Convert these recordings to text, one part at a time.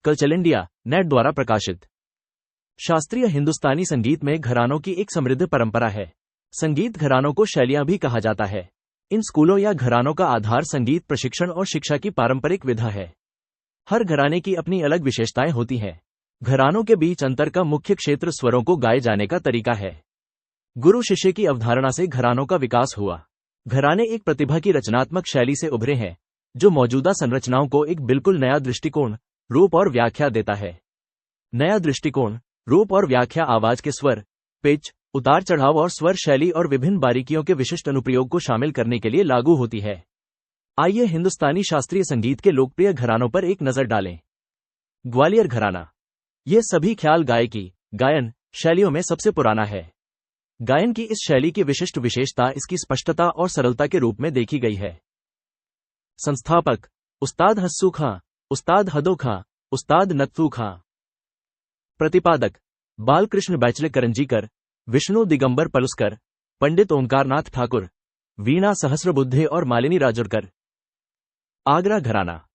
Culture India net द्वारा प्रकाशित। शास्त्रीय हिंदुस्तानी संगीत में घरानों की एक समृद्ध परंपरा है। संगीत घरानों को शैलियां भी कहा जाता है। इन स्कूलों या घरानों का आधार संगीत प्रशिक्षण और शिक्षा की पारंपरिक विधा है। हर घराने की अपनी अलग विशेषताएं होती हैं। घरानों के बीच अंतर का मुख्य क्षेत्र स्वरों को गाए जाने का तरीका है। गुरु शिष्य की अवधारणा से घरानों का विकास हुआ। घराने एक प्रतिभा की रचनात्मक शैली से उभरे हैं, जो मौजूदा संरचनाओं को एक बिल्कुल नया दृष्टिकोण, रूप और व्याख्या देता है। नया दृष्टिकोण, रूप और व्याख्या आवाज के स्वर, पिच, उतार चढ़ाव और स्वर शैली और विभिन्न बारीकियों के विशिष्ट अनुप्रयोग को शामिल करने के लिए लागू होती है। आइए हिंदुस्तानी शास्त्रीय संगीत के लोकप्रिय घरानों पर एक नजर डालें। ग्वालियर घराना। यह सभी ख्याल गायकी, गायन शैलियों में सबसे पुराना है। गायन की इस शैली की विशिष्ट विशेषता इसकी स्पष्टता और सरलता के रूप में देखी गई है। संस्थापक उस्ताद हस्सू खां, उस्ताद हदो खां, उस्ताद नत्थू खां। प्रतिपादक बालकृष्ण बैचले करंजीकर, विष्णु दिगंबर पलुस्कर, पंडित ओंकारनाथ ठाकुर, वीणा सहस्रबुद्धे और मालिनी राजोरकर। आगरा घराना।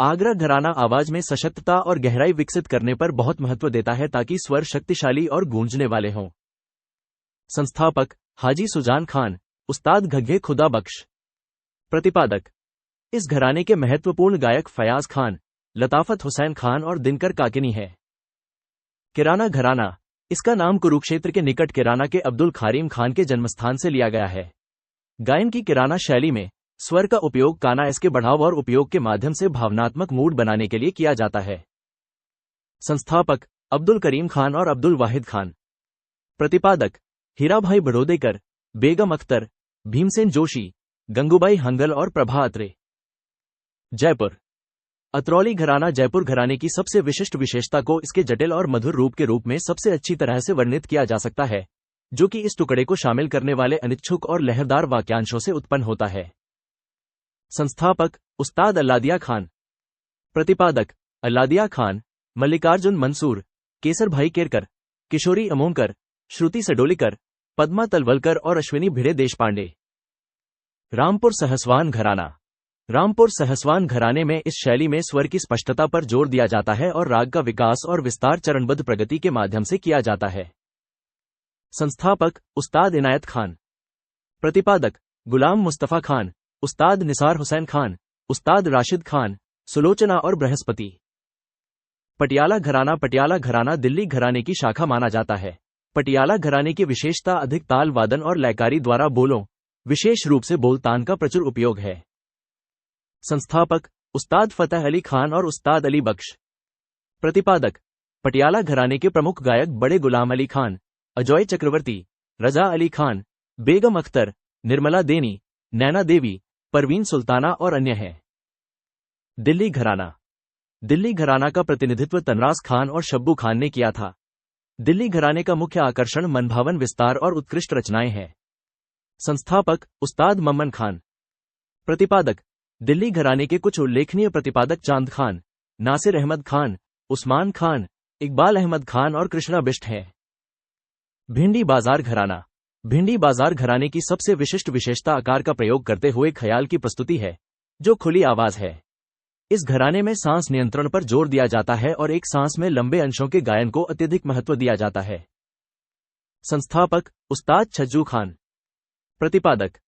आगरा घराना आवाज में सशक्तता और गहराई विकसित करने पर बहुत महत्व देता है ताकि स्वर शक्तिशाली और गूंजने वाले हों। संस्थापक हाजी सुजान खान, उस्ताद घग्गे खुदा बख्श। प्रतिपादक इस घराने के महत्वपूर्ण गायक फयाज खान, लताफत हुसैन खान और दिनकर काकिनी है। किराना घराना। इसका नाम कुरुक्षेत्र के निकट किराना के अब्दुल खारीम खान के जन्मस्थान से लिया गया है। गायन की किराना शैली में स्वर का उपयोग काना एस के बढ़ाव और उपयोग के माध्यम से भावनात्मक मूड बनाने के लिए किया जाता है। संस्थापक अब्दुल करीम खान और अब्दुल वाहिद खान। प्रतिपादक हीराभाई बड़ोदेकर, बेगम अख्तर, भीमसेन जोशी, गंगूबाई हंगल और प्रभा अत्रे। जयपुर। अतरौली घराना जयपुर घराने की सबसे विशिष्ट विशेषता को इसके जटिल और मधुर रूप के रूप में सबसे अच्छी तरह से वर्णित किया जा सकता है, जो कि इस टुकड़े को शामिल करने वाले अनिच्छुक और लहरदार वाक्यांशों से उत्पन्न होता है। संस्थापक उस्ताद अल्लादिया खान। प्रतिपादक अल्लादिया खान, मल्लिकार्जुन मंसूर, केसर भाई केरकर, किशोरी अमोमकर, श्रुति सडोलीकर, पद्मा तलवलकर और अश्विनी भिड़े देशपांडे। रामपुर सहसवान घराना। रामपुर सहसवान घराने में इस शैली में स्वर की स्पष्टता पर जोर दिया जाता है और राग का विकास और विस्तार चरणबद्ध प्रगति के माध्यम से किया जाता है। संस्थापक उस्ताद इनायत खान। प्रतिपादक गुलाम मुस्तफा खान, उस्ताद निसार हुसैन खान, उस्ताद राशिद खान, सुलोचना और बृहस्पति। पटियाला घराना। पटियाला घराना दिल्ली घराने की शाखा माना जाता है। पटियाला घराने की विशेषता अधिक ताल वादन और लयकारी द्वारा बोलों, विशेष रूप से बोलतान का प्रचुर उपयोग है। संस्थापक उस्ताद फतेह अली खान और उस्ताद अली बख्श। प्रतिपादक पटियाला घराने के प्रमुख गायक बड़े गुलाम अली खान, अजॉय चक्रवर्ती, रजा अली खान, बेगम अख्तर, निर्मला देनी, नैना देवी, परवीन सुल्ताना और अन्य हैं। दिल्ली घराना। दिल्ली घराना का प्रतिनिधित्व तनराज खान और शब्बू खान ने किया था। दिल्ली घराने का मुख्य आकर्षण मनभावन विस्तार और उत्कृष्ट रचनाएं हैं। संस्थापक उस्ताद मम्मन खान। प्रतिपादक दिल्ली घराने के कुछ उल्लेखनीय प्रतिपादक चांद खान, नासिर अहमद खान, उस्मान खान, इकबाल अहमद खान और कृष्णा बिष्ट हैं। भिंडी बाजार घराना। भिंडी बाजार घराने की सबसे विशिष्ट विशेषता आकार का प्रयोग करते हुए ख्याल की प्रस्तुति है, जो खुली आवाज है। इस घराने में सांस नियंत्रण पर जोर दिया जाता है और एक सांस में लंबे अंशों के गायन को अत्यधिक महत्व दिया जाता है। संस्थापक उस्ताद छज्जू खान। प्रतिपादक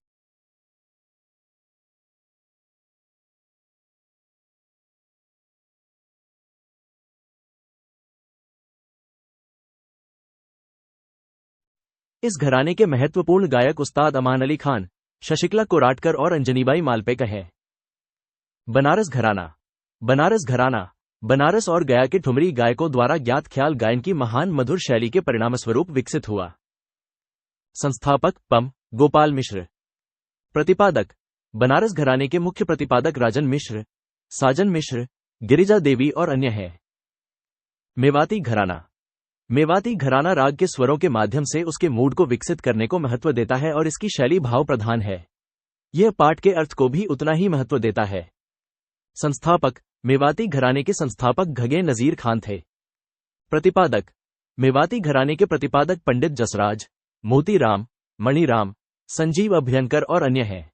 इस घराने के महत्वपूर्ण गायक उस्ताद अमान अली खान, शशिकला कोराटकर और अंजनीबाई मालपेकर हैं। बनारस घराना। बनारस घराना बनारस और गया के ठुमरी गायकों द्वारा ज्ञात ख्याल गायन की महान मधुर शैली के परिणामस्वरूप विकसित हुआ। संस्थापक पम गोपाल मिश्र। प्रतिपादक बनारस घराने के मुख्य प्रतिपादक राजन मिश्र, साजन मिश्र, गिरिजा देवी और अन्य हैं। मेवाती घराना। मेवाती घराना राग के स्वरों के माध्यम से उसके मूड को विकसित करने को महत्व देता है और इसकी शैली भाव प्रधान है। यह पाठ के अर्थ को भी उतना ही महत्व देता है। संस्थापक मेवाती घराने के संस्थापक घगे नजीर खान थे। प्रतिपादक मेवाती घराने के प्रतिपादक पंडित जसराज, मोतीराम, मणिराम, संजीव अभ्यंकर और अन्य हैं।